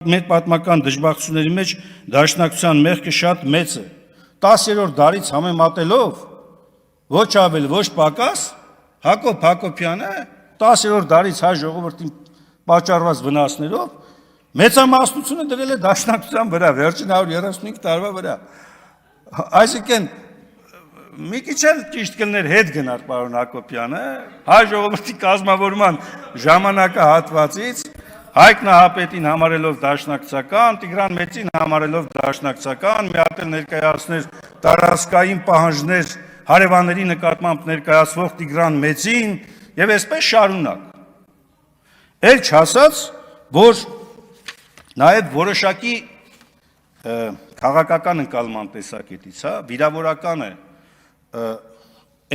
Մեր պատմական դժբախտությունների մեջ դաշնակցության մեղքը շատ մեծ է։ 10-րդ դարից համեմատելով ոչ ավել, ոչ պակաս Հակոբ Հակոբյանը 10-րդ դարից հայ ժողովրդին պատճառված վնասներով մեծամասնությունը դրել է դաշնակցության վրա, վերջին 135 տարվա վրա։ Այսինքն մի քիչ էլ ճիշտ կլներ հետ գնար պարոն Հակոբյանը, հայ ժողովրդի կազմավորման ժամանակահատվածից Հայկ Նահապետին համարելով դաշնակցական, Տիգրան Մեծին համարելով դաշնակցական, մի հատ էլ ներկայացներ տարածքային պահանջներ հարևանների նկատմամբ ներկայացվող Տիգրան Մեծին եւ այսպես շարունակ։ Էլ չասած, որ նաեւ որոշակի քաղաքական ընկալման տեսակետից, վիրավորական է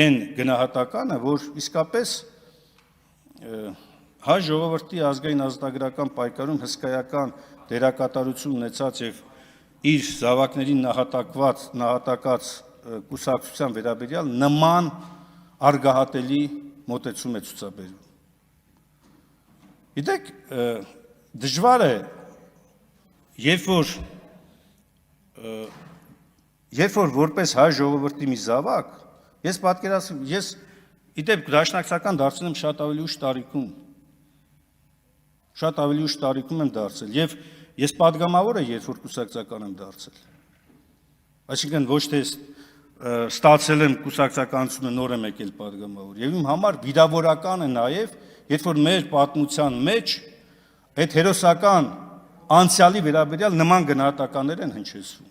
այն գնահատականը, որ իսկապես հայ ժողովրդի ազգային ազատագրական պայքարում հսկայական դերակատարություն ունեցած եւ իր զավակներին նահատակած կուսակցության վերաբերյալ նման արգահատելի մոտեցում է ցուցաբերում։ Գիտեք, դժվար է, երբ որ որպես հայ ժողովրդի մի զավակ, ես պատկերացնում, ես իդեպ դաշնակցական դարձել եմ շատ ավելի ուշ տարիքում եմ դարձել եւ ես падգամավոր եմ, երբ որ կուսակցական եմ դարձել։ Այսինքն ոչ թե ստացել եմ կուսակցականությունը նոր եմ եկել падգամավոր։ Եվ իմ համար վիրավորական է նաեւ, երբ որ մեր պատմության մեջ այդ հերոսական անցյալի վերաբերյալ նման գնահատականներ են հնչեցվում։